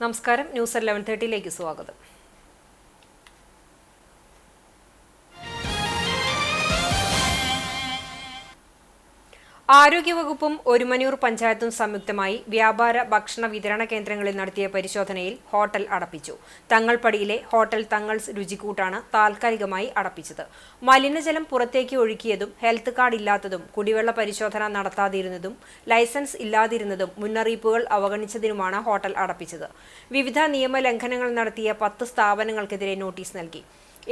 നമസ്കാരം, ന്യൂസ് 11:30 സ്വാഗതം. ആരോഗ്യവകുപ്പും ഒരുമനൂർ പഞ്ചായത്തും സംയുക്തമായി വ്യാപാര ഭക്ഷണ വിതരണ കേന്ദ്രങ്ങളിൽ നടത്തിയ പരിശോധനയിൽ ഹോട്ടൽ അടപ്പിച്ചു. തങ്ങൾപടിയിലെ ഹോട്ടൽ തങ്ങൾസ് രുചിക്കൂട്ടാണ് താൽക്കാലികമായി അടപ്പിച്ചത്. മലിനജലം പുറത്തേക്ക് ഒഴുക്കിയതും ഹെൽത്ത് കാർഡ് ഇല്ലാത്തതും കുടിവെള്ള പരിശോധന നടത്താതിരുന്നതും ലൈസൻസ് ഇല്ലാതിരുന്നതും മുന്നറിയിപ്പുകൾ അവഗണിച്ചതിനുമാണ് ഹോട്ടൽ അടപ്പിച്ചത്. വിവിധ നിയമലംഘനങ്ങൾ നടത്തിയ 10 സ്ഥാപനങ്ങൾക്കെതിരെ നോട്ടീസ് നൽകി.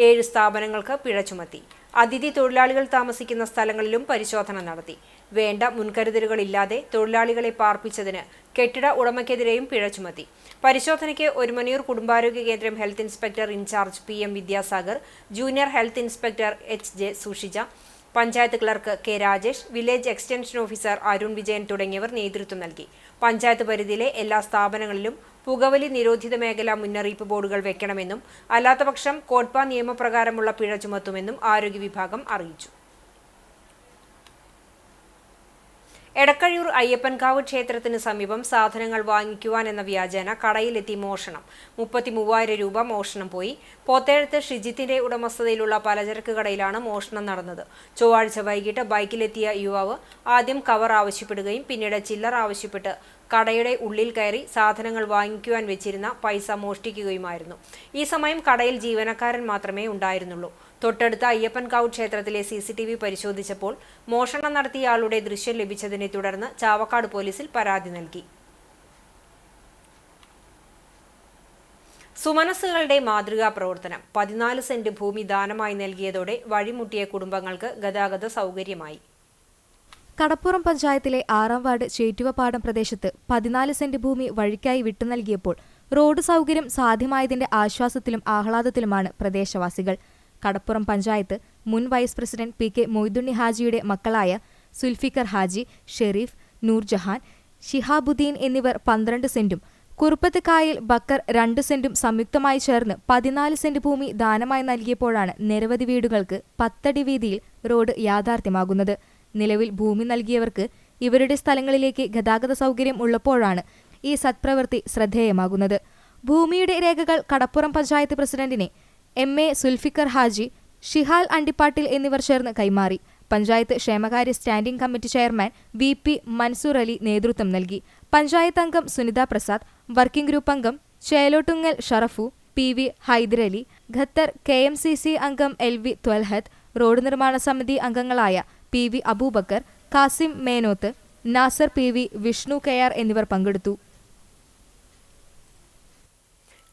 7 സ്ഥാപനങ്ങൾക്ക് പിഴ ചുമത്തി. അതിഥി തൊഴിലാളികൾ താമസിക്കുന്ന സ്ഥലങ്ങളിലും പരിശോധന നടത്തി. വേണ്ട മുൻകരുതലുകളില്ലാതെ തൊഴിലാളികളെ പാർപ്പിച്ചതിന് കെട്ടിട ഉടമയ്ക്കെതിരെയും പിഴ ചുമത്തി. പരിശോധനയ്ക്ക് ഒരുമനൂർ കുടുംബാരോഗ്യ കേന്ദ്രം health inspector in-charge PM Vidyasagar, junior health inspector HJ Sushija, panchayat clerk K Rajesh, village extension officer Arun Vijayan തുടങ്ങിയവർ നേതൃത്വം നൽകി. പഞ്ചായത്ത് പരിധിയിലെ എല്ലാ സ്ഥാപനങ്ങളിലും പുകവലി നിരോധിത മേഖലാ മുന്നറിയിപ്പ് ബോർഡുകൾ വെക്കണമെന്നും അല്ലാത്തപക്ഷം കോട്ട്പ നിയമപ്രകാരമുള്ള പിഴ ചുമത്തുമെന്നും ആരോഗ്യ വിഭാഗം അറിയിച്ചു. എടക്കഴിയൂർ അയ്യപ്പൻകാവ് ക്ഷേത്രത്തിന് സമീപം സാധനങ്ങൾ വാങ്ങിക്കുവാൻ എന്ന വ്യാജേന കടയിലെത്തി മോഷണം. 33,000 രൂപ മോഷണം പോയി. പോത്തേഴത്ത് ഷിജിത്തിന്റെ ഉടമസ്ഥതയിലുള്ള പലചരക്ക് കടയിലാണ് മോഷണം നടന്നത്. ചൊവ്വാഴ്ച വൈകിട്ട് ബൈക്കിലെത്തിയ യുവാവ് ആദ്യം കവർ ആവശ്യപ്പെടുകയും പിന്നീട് ചില്ലറ ആവശ്യപ്പെട്ട് കടയുടെ ഉള്ളിൽ കയറി സാധനങ്ങൾ വാങ്ങിക്കുവാൻ വെച്ചിരുന്ന പൈസ മോഷ്ടിക്കുകയുമായിരുന്നു. ഈ സമയം കടയിൽ ജീവനക്കാരൻ മാത്രമേ ഉണ്ടായിരുന്നുള്ളൂ. തൊട്ടടുത്ത അയ്യപ്പൻകാവ് ക്ഷേത്രത്തിലെ CCTV പരിശോധിച്ചപ്പോൾ മോഷണം നടത്തിയ ആളുടെ ദൃശ്യം ലഭിച്ചതിനെ തുടർന്ന് ചാവക്കാട് പോലീസിൽ പരാതി നൽകി. സുമനസ്സുകളുടെ മാതൃകാ പ്രവർത്തനം. 14 സെന്റ് ഭൂമി ദാനമായി നൽകിയതോടെ വഴിമുട്ടിയ കുടുംബങ്ങൾക്ക് ഗതാഗത സൗകര്യമായി. കടപ്പുറം പഞ്ചായത്തിലെ 6ാം വാർഡ് ചേറ്റുവപ്പാടം പ്രദേശത്ത് 14 സെന്റ് ഭൂമി വഴിക്കായി വിട്ടു നൽകിയപ്പോൾ റോഡ് സൗകര്യം സാധ്യമായതിന്റെ ആശ്വാസത്തിലും ആഹ്ലാദത്തിലുമാണ് പ്രദേശവാസികൾ. കടപ്പുറം പഞ്ചായത്ത് മുൻ വൈസ് പ്രസിഡന്റ് PK മൊയ്തുണ്ണി ഹാജിയുടെ മക്കളായ സുൽഫിക്കർ ഹാജി, ഷെരീഫ്, നൂർജഹാൻ, ഷിഹാബുദ്ദീൻ എന്നിവർ 12 സെന്റും കുറുപ്പത്ത് കായൽ ബക്കർ 2 സെന്റും സംയുക്തമായി ചേർന്ന് 14 സെന്റ് ഭൂമി ദാനമായി നൽകിയപ്പോഴാണ് നിരവധി വീടുകൾക്ക് 10 അടി വീതിയിൽ റോഡ് യാഥാർത്ഥ്യമാകുന്നത്. നിലവിൽ ഭൂമി നൽകിയവർക്ക് ഇവരുടെ സ്ഥലങ്ങളിലേക്ക് ഗതാഗത സൗകര്യം ഉള്ളപ്പോഴാണ് ഈ സത്പ്രവൃത്തി ശ്രദ്ധേയമാകുന്നത്. ഭൂമിയുടെ രേഖകൾ കടപ്പുറം പഞ്ചായത്ത് പ്രസിഡന്റിനെ MA സുൽഫിക്കർ ഹാജി, ഷിഹാൽ അണ്ടിപ്പാട്ടിൽ എന്നിവർ ചേർന്ന് കൈമാറി. പഞ്ചായത്ത് ക്ഷേമകാര്യ standing committee chairman VP Mansoor Ali നേതൃത്വം നൽകി. പഞ്ചായത്ത് അംഗം സുനിത പ്രസാദ്, വർക്കിംഗ് ഗ്രൂപ്പ് അംഗം Chelottungal Sharafu, PV Hyderali, Qatar KMCC അംഗം LV ത്വൽഹത്ത്, റോഡ് നിർമ്മാണ സമിതി അംഗങ്ങളായ PV Abubakar, Kasim Menoth, Nasar PV, Vishnu KR എന്നിവർ പങ്കെടുത്തു.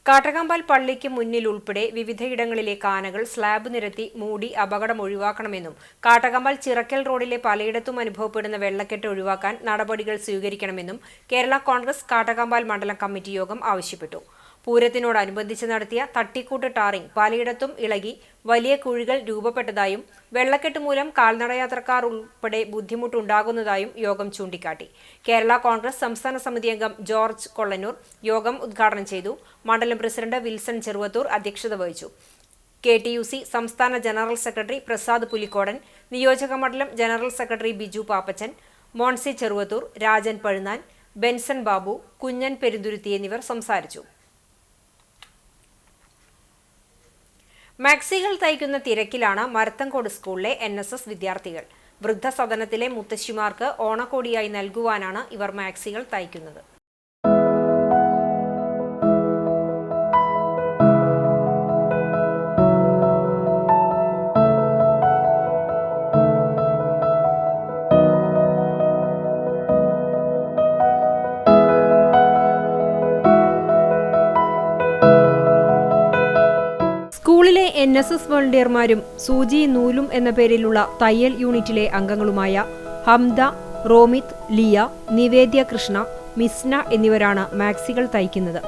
കാട്ടകമ്പാൽ പള്ളിക്ക് മുന്നിൽ ഉൾപ്പെടെ വിവിധയിടങ്ങളിലെ കാനകൾ സ്ലാബ് നിരത്തി മൂടി അപകടം ഒഴിവാക്കണമെന്നും കാട്ടകമ്പാൽ ചിറക്കൽ റോഡിലെ പലയിടത്തും അനുഭവപ്പെടുന്ന വെള്ളക്കെട്ട് ഒഴിവാക്കാൻ നടപടികൾ സ്വീകരിക്കണമെന്നും കേരള കോൺഗ്രസ് കാട്ടകമ്പാൽ മണ്ഡലം കമ്മിറ്റി യോഗം ആവശ്യപ്പെട്ടു. പൂരത്തിനോടനുബന്ധിച്ച് നടത്തിയ തട്ടിക്കൂട്ട് ടാറിംഗ് പലയിടത്തും ഇളകി വലിയ കുഴികൾ രൂപപ്പെട്ടതായും വെള്ളക്കെട്ട് മൂലം കാൽനടയാത്രക്കാർ ഉൾപ്പെടെ ബുദ്ധിമുട്ടുണ്ടാകുന്നതായും യോഗം ചൂണ്ടിക്കാട്ടി. കേരള കോൺഗ്രസ് സംസ്ഥാന സമിതി അംഗം ജോർജ് കൊള്ളന്നൂർ യോഗം ഉദ്ഘാടനം ചെയ്തു. മണ്ഡലം പ്രസിഡന്റ് വിൽസൺ ചെറുവത്തൂർ അധ്യക്ഷത വഹിച്ചു. KTUC സംസ്ഥാന ജനറൽ സെക്രട്ടറി പ്രസാദ് പുലിക്കോടൻ, നിയോജക മണ്ഡലം ജനറൽ സെക്രട്ടറി ബിജു പാപ്പച്ചൻ, മോൺസി ചെറുവത്തൂർ, രാജൻ പഴുന്നാൻ, ബെൻസൺ ബാബു, കുഞ്ഞൻ പെരുന്തുരുത്തി എന്നിവർ സംസാരിച്ചു. മാക്സികൾ തയ്ക്കുന്ന തിരക്കിലാണ് മരത്തങ്കോട് സ്കൂളിലെ NSS വിദ്യാർത്ഥികൾ. വൃദ്ധസദനത്തിലെ മുത്തശ്ശിമാർക്ക് ഓണക്കോടിയായി നൽകുവാനാണ് ഇവർ മാക്സികൾ തയ്ക്കുന്നത്. സ്കൂളിലെ NSS വോളണ്ടിയർമാരും സൂചി നൂലും എന്ന പേരിലുള്ള തയ്യൽ യൂണിറ്റിലെ അംഗങ്ങളുമായ ഹംദ, റോമിത്, ലിയ, നിവേദ്യ കൃഷ്ണ, മിസ്ന എന്നിവരാണ് മാക്സികൾ തയ്ക്കുന്നത്.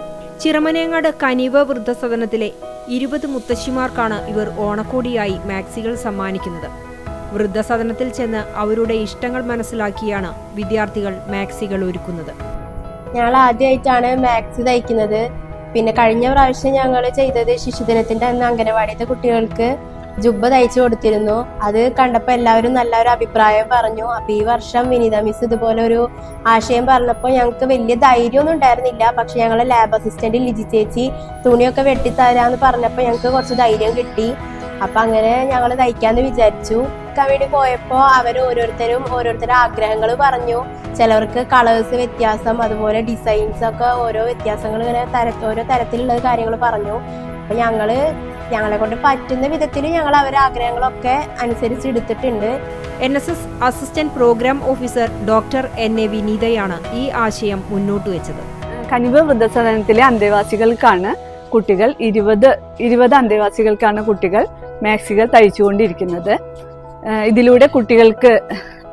ചിറമനേങ്ങാട് കനിവ് വൃദ്ധസദനത്തിലെ 20 മുത്തശ്ശിമാർക്കാണ് ഇവർ ഓണക്കോടിയായി മാക്സികൾ സമ്മാനിക്കുന്നത്. വൃദ്ധസദനത്തിൽ ചെന്ന് അവരുടെ ഇഷ്ടങ്ങൾ മനസ്സിലാക്കിയാണ് വിദ്യാർത്ഥികൾ മാക്സികൾ ഒരുക്കുന്നത്. ഞങ്ങൾ ആദ്യമായിട്ടാണ് മാക്സി തയ്ക്കുന്നത്. പിന്നെ കഴിഞ്ഞ പ്രാവശ്യം ഞങ്ങൾ ചെയ്തത് ശിശുദിനത്തിന്റെ അന്ന് അംഗനവാടിയിലെ കുട്ടികൾക്ക് ജുബ്ബ തയ്ച്ചു കൊടുത്തിരുന്നു. അത് കണ്ടപ്പോൾ എല്ലാവരും നല്ലൊരു അഭിപ്രായം പറഞ്ഞു. അപ്പൊ ഈ വർഷം വിനീത മിസ് ഇതുപോലെ ഒരു ആശയം പറഞ്ഞപ്പോൾ ഞങ്ങൾക്ക് വലിയ ധൈര്യമൊന്നും ഉണ്ടായിരുന്നില്ല. പക്ഷെ ഞങ്ങളെ ലാബ് അസിസ്റ്റന്റ് ലിജി ചേച്ചി തുണിയൊക്കെ വെട്ടിത്തരാന്ന് പറഞ്ഞപ്പോൾ ഞങ്ങൾക്ക് കുറച്ച് ധൈര്യം കിട്ടി. അപ്പൊ അങ്ങനെ ഞങ്ങൾ തയ്ക്കാന്ന് വിചാരിച്ചു. വേണ്ടി പോയപ്പോ ഓരോരുത്തരുടെ ആഗ്രഹങ്ങൾ പറഞ്ഞു. ചിലവർക്ക് കളേഴ്സ് വ്യത്യാസം, അതുപോലെ ഡിസൈൻസ് ഒക്കെ ഓരോ വ്യത്യാസങ്ങൾ ഇങ്ങനെ ഓരോ തരത്തിലുള്ള കാര്യങ്ങൾ പറഞ്ഞു. അപ്പൊ ഞങ്ങളെ കൊണ്ട് പറ്റുന്ന വിധത്തിൽ ഞങ്ങൾ അവരുടെ ആഗ്രഹങ്ങളൊക്കെ അനുസരിച്ച് എടുത്തിട്ടുണ്ട്. NSS assistant programme officer doctor NA വിനീതയാണ് ഈ ആശയം മുന്നോട്ട് വെച്ചത്. കനിവ് വൃദ്ധസദനത്തിലെ അന്തേവാസികൾക്കാണ് കുട്ടികൾ 20 അന്തേവാസികൾക്കാണ് കുട്ടികൾ മാക്സികൾ തയ്ച്ചുകൊണ്ടിരിക്കുന്നത്. ഇതിലൂടെ കുട്ടികൾക്ക്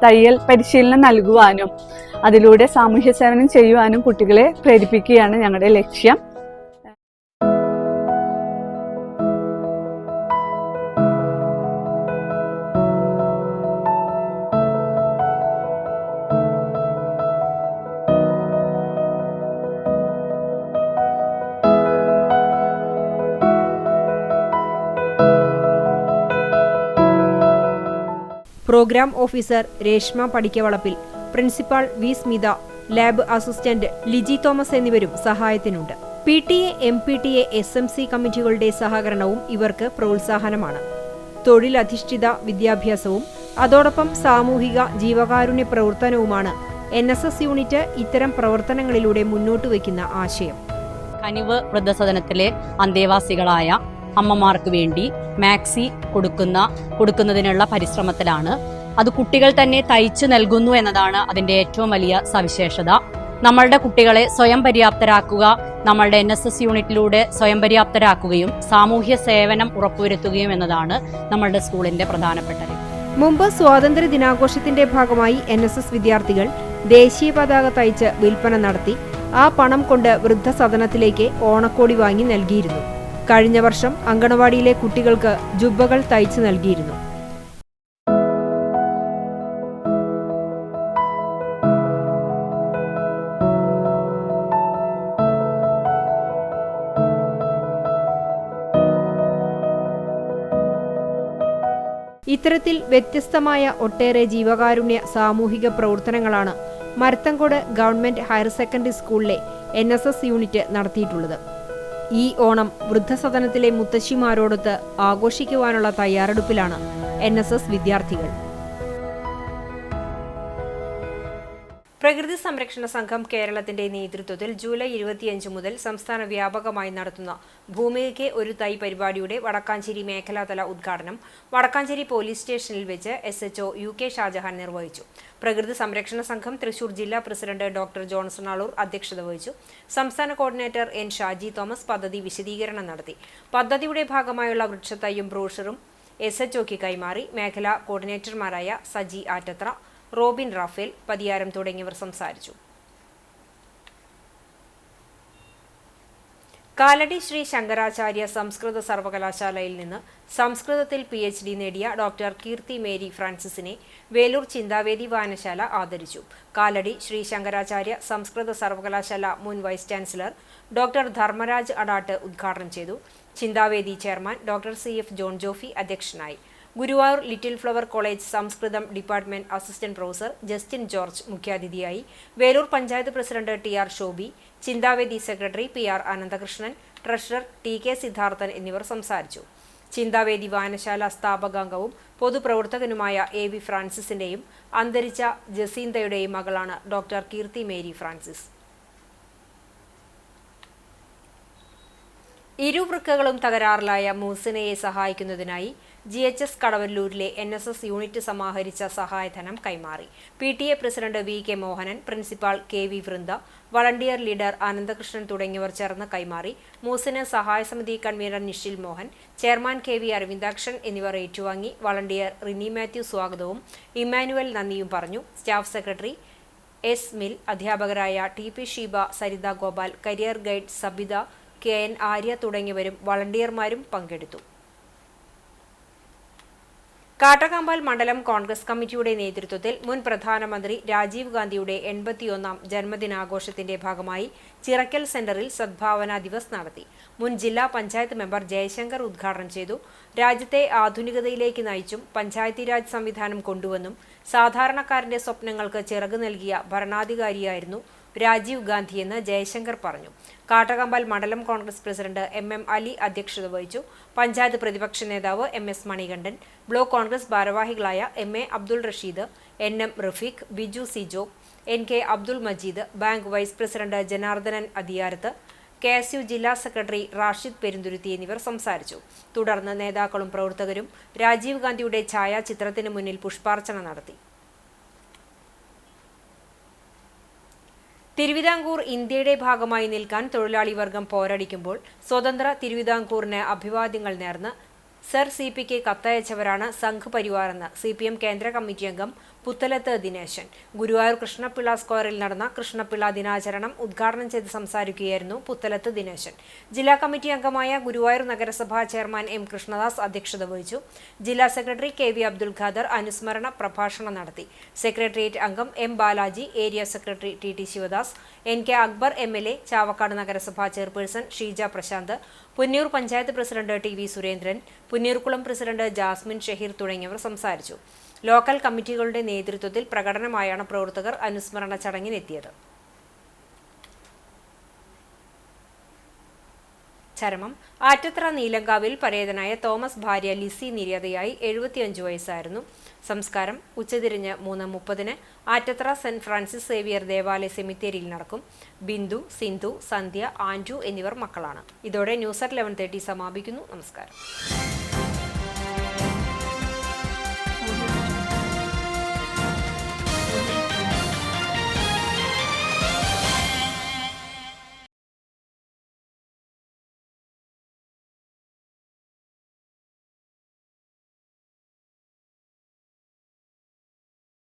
തയ്യൽ പരിശീലനം നൽകുവാനും അതിലൂടെ സാമൂഹ്യ സേവനം ചെയ്യുവാനും കുട്ടികളെ പ്രേരിപ്പിക്കുകയാണ് ഞങ്ങളുടെ ലക്ഷ്യം. Program officer Reshma Padikkavalappil, principal V Smitha, lab assistant Liji Thomas എന്നിവരും സഹായത്തിനുണ്ട്. PTA, MPTA, SMC കമ്മിറ്റികളുടെ സഹകരണവും ഇവർക്ക് പ്രോത്സാഹനമാണ്. തൊഴിലധിഷ്ഠിത വിദ്യാഭ്യാസവും അതോടൊപ്പം സാമൂഹിക ജീവകാരുണ്യ പ്രവർത്തനവുമാണ് NSS യൂണിറ്റ് ഇത്തരം പ്രവർത്തനങ്ങളിലൂടെ മുന്നോട്ട് വയ്ക്കുന്ന ആശയം. കനിവ് വൃദ്ധസദനത്തിലെ അന്തേവാസികളായ അമ്മമാർക്ക് വേണ്ടി മാക്സി കൊടുക്കുന്നതിനുള്ള പരിശ്രമത്തിലാണ്. അത് കുട്ടികൾ തന്നെ തയ്ച്ചു നൽകുന്നു എന്നതാണ് അതിൻ്റെ ഏറ്റവും വലിയ സവിശേഷത. നമ്മളുടെ കുട്ടികളെ സ്വയം പര്യാപ്തരാക്കുക, നമ്മളുടെ NSS യൂണിറ്റിലൂടെ സ്വയം പര്യാപ്തരാക്കുകയും സാമൂഹ്യ സേവനം ഉറപ്പുവരുത്തുകയും എന്നതാണ് നമ്മളുടെ സ്കൂളിന്റെ പ്രധാനപ്പെട്ട ലക്ഷ്യം. മുമ്പ് സ്വാതന്ത്ര്യ ദിനാഘോഷത്തിന്റെ ഭാഗമായി NSS വിദ്യാർത്ഥികൾ ദേശീയ പതാക തയ്ച്ച് വിൽപ്പന നടത്തി ആ പണം കൊണ്ട് വൃദ്ധസദനത്തിലേക്ക് ഓണക്കോടി വാങ്ങി നൽകിയിരുന്നു. കഴിഞ്ഞ വർഷം അങ്കണവാടിയിലെ കുട്ടികൾക്ക് ജുബ്ബകൾ തയ്ച്ചു നൽകിയിരുന്നു. ഇത്തരത്തിൽ വ്യത്യസ്തമായ ഒട്ടേറെ ജീവകാരുണ്യ സാമൂഹിക പ്രവർത്തനങ്ങളാണ് മരത്തങ്കോട് ഗവൺമെന്റ് ഹയർ സെക്കൻഡറി സ്കൂളിലെ NSS യൂണിറ്റ് നടത്തിയിട്ടുള്ളത്. ഈ ഓണം വൃദ്ധസദനത്തിലെ മുത്തശ്ശിമാരോടൊത്ത് ആഘോഷിക്കുവാനുള്ള തയ്യാറെടുപ്പിലാണ് NSS വിദ്യാർത്ഥികൾ. പ്രകൃതി സംരക്ഷണ സംഘം കേരളത്തിന്റെ നേതൃത്വത്തിൽ ജൂലൈ 25 മുതൽ സംസ്ഥാന വ്യാപകമായി നടത്തുന്ന ഭൂമികയ്ക്ക് ഒരു തൈ പരിപാടിയുടെ വടക്കാഞ്ചേരി മേഖലാതല ഉദ്ഘാടനം വടക്കാഞ്ചേരി പോലീസ് സ്റ്റേഷനിൽ വെച്ച് SHO UK ഷാജഹാൻ നിർവഹിച്ചു. പ്രകൃതി സംരക്ഷണ സംഘം തൃശൂർ ജില്ലാ പ്രസിഡന്റ് ഡോക്ടർ ജോൺസൺ ആളൂർ അധ്യക്ഷത വഹിച്ചു. സംസ്ഥാന കോർഡിനേറ്റർ N ഷാജി തോമസ് പദ്ധതി വിശദീകരണം നടത്തി. പദ്ധതിയുടെ ഭാഗമായുള്ള വൃക്ഷത്തൈയും ബ്രോഷറും SHOക്ക് കൈമാറി. മേഖലാ കോർഡിനേറ്റർമാരായ സജി ആറ്റത്ര, റോബിൻ റാഫേൽ, പതിയാരം തുടങ്ങിയവർ സംസാരിച്ചു. കാലടി ശ്രീ ശങ്കരാചാര്യ സംസ്കൃത സർവകലാശാലയിൽ നിന്ന് സംസ്കൃതത്തിൽ PhD നേടിയ ഡോക്ടർ കീർത്തി മേരി ഫ്രാൻസിസിനെ വേലൂർ ചിന്താവേദി വായനശാല ആദരിച്ചു. കാലടി ശ്രീ ശങ്കരാചാര്യ സംസ്കൃത സർവകലാശാല മുൻ vice chancellor doctor Dharmaraj Adat ഉദ്ഘാടനം ചെയ്തു. Chinthavedi chairman doctor CF John Jophy അധ്യക്ഷനായി. Guruvayur little flower college Sanskrit department assistant professor Justin George മുഖ്യാതിഥിയായി. Veloor panchayat president TR Shobi, Chinthavedi secretary PR Ananthakrishnan, treasurer TK Siddharthan എന്നിവർ സംസാരിച്ചു. ചിന്താവേദി വായനശാല സ്ഥാപകാംഗവും പൊതുപ്രവർത്തകനുമായ AV ഫ്രാൻസിസിന്റെയും അന്തരിച്ച ജസീന്തയുടെയും മകളാണ് ഡോക്ടർ കീർത്തി മേരി ഫ്രാൻസിസ്. ഇരുവൃക്കകളും തകരാറിലായ മൂസിനയെ സഹായിക്കുന്നതിനായി GHS കടവല്ലൂരിലെ NSS യൂണിറ്റ് സമാഹരിച്ച സഹായധനം കൈമാറി. PTA president VK Mohanan, principal KV Vrinda, volunteer leader Ananthakrishnan തുടങ്ങിയവർ ചേർന്ന് കൈമാറി. മൂസിന് സഹായ സമിതി convener Nishil Mohan, chairman KV Aravindakshan എന്നിവർ ഏറ്റുവാങ്ങി. വളണ്ടിയർ റിനി മാത്യു സ്വാഗതവും ഇമ്മാനുവൽ നന്ദിയും പറഞ്ഞു. സ്റ്റാഫ് സെക്രട്ടറി S മിൽ, അധ്യാപകരായ TP Sheeba, Saritha Gopal, career guide Sabitha, KN Arya തുടങ്ങിയവരും വളണ്ടിയർമാരും പങ്കെടുത്തു. കാട്ടകമ്പാൽ മണ്ഡലം കോൺഗ്രസ് കമ്മിറ്റിയുടെ നേതൃത്വത്തിൽ മുൻ പ്രധാനമന്ത്രി രാജീവ് ഗാന്ധിയുടെ 81ാം ജന്മദിനാഘോഷത്തിന്റെ ഭാഗമായി ചിറക്കൽ സെന്ററിൽ സദ്ഭാവന ദിവസ് നടത്തി. മുൻ ജില്ലാ പഞ്ചായത്ത് മെമ്പർ ജയശങ്കർ ഉദ്ഘാടനം ചെയ്തു. രാജ്യത്തെ ആധുനികതയിലേക്ക് നയിച്ചും പഞ്ചായത്തി രാജ് സംവിധാനം കൊണ്ടുവന്നും സാധാരണക്കാരന്റെ സ്വപ്നങ്ങൾക്ക് ചിറക് നൽകിയ ഭരണാധികാരിയായിരുന്നു രാജീവ് ഗാന്ധിയെന്ന് ജയശങ്കർ പറഞ്ഞു. കാട്ടകമ്പാൽ മണ്ഡലം കോൺഗ്രസ് പ്രസിഡന്റ് MM അലി അധ്യക്ഷത വഹിച്ചു. പഞ്ചായത്ത് പ്രതിപക്ഷ നേതാവ് MS മണികണ്ഠൻ, ബ്ലോക്ക് കോൺഗ്രസ് ഭാരവാഹികളായ MA Abdul Rasheed, NM Rafeeq, Biju C Job, NK Abdul Majeed, bank vice president Janardhanan Adiyarath, KSU ജില്ലാ സെക്രട്ടറി റാഷിദ് പെരുന്തുരുത്തി എന്നിവർ സംസാരിച്ചു. തുടർന്ന് നേതാക്കളും പ്രവർത്തകരും രാജീവ് ഗാന്ധിയുടെ ഛായാചിത്രത്തിന് മുന്നിൽ പുഷ്പാർച്ചന നടത്തി. തിരുവിതാംകൂർ ഇന്ത്യയുടെ ഭാഗമായി നിൽക്കാൻ തൊഴിലാളി വർഗം പോരടിക്കുമ്പോൾ സ്വതന്ത്ര തിരുവിതാംകൂറിന് അഭിവാദ്യങ്ങൾ നേർന്ന് സർ CPക്ക് കത്തയച്ചവരാണ് സംഘ് പരിവാർ എന്ന് CPM കേന്ദ്ര കമ്മിറ്റി അംഗം പുത്തലത്ത് ദിനേശൻ. ഗുരുവായൂർ കൃഷ്ണപിള്ള സ്ക്വയറിൽ നടന്ന കൃഷ്ണപിള്ള ദിനാചരണം ഉദ്ഘാടനം ചെയ്ത് സംസാരിക്കുകയായിരുന്നു പുത്തലത്ത് ദിനേശൻ. ജില്ലാ കമ്മിറ്റി അംഗമായ ഗുരുവായൂർ നഗരസഭാ ചെയർമാൻ M കൃഷ്ണദാസ് അധ്യക്ഷത വഹിച്ചു. ജില്ലാ സെക്രട്ടറി KV അബ്ദുൽ ഖാദർ അനുസ്മരണ പ്രഭാഷണം നടത്തി. സെക്രട്ടേറിയറ്റ് അംഗം M Balaji, area secretary TT Sivadas, NK Akbar MLA, Chavakkad നഗരസഭാ chairperson Sheeja Prasanth, Punnur panchayat president TV Surendran, Punnurkulam president Jasmine Shaheer തുടങ്ങിയവർ സംസാരിച്ചു. ലോക്കൽ കമ്മിറ്റികളുടെ നേതൃത്വത്തിൽ പ്രകടനമായാണ് പ്രവർത്തകർ അനുസ്മരണ ചടങ്ങിനെത്തിയത്. ചരമം ആറ്റത്ര നീലങ്കാവിൽ പരേതനായ തോമസ് ഭാര്യ ലിസി നിര്യാതയായി 75 വയസ്സായിരുന്നു. സംസ്കാരം ഉച്ചതിരിഞ്ഞ് 3:30 ആറ്റത്ര സെന്റ് ഫ്രാൻസിസ് സേവിയർ ദേവാലയ സെമിത്തേരിയിൽ നടക്കും. ബിന്ദു, സിന്ധു, സന്ധ്യ, ആൻഡ്രു എന്നിവർ മക്കളാണ്. ഇതോടെ ന്യൂസ് at 11:30 സമാപിക്കുന്നു. നമസ്കാരം.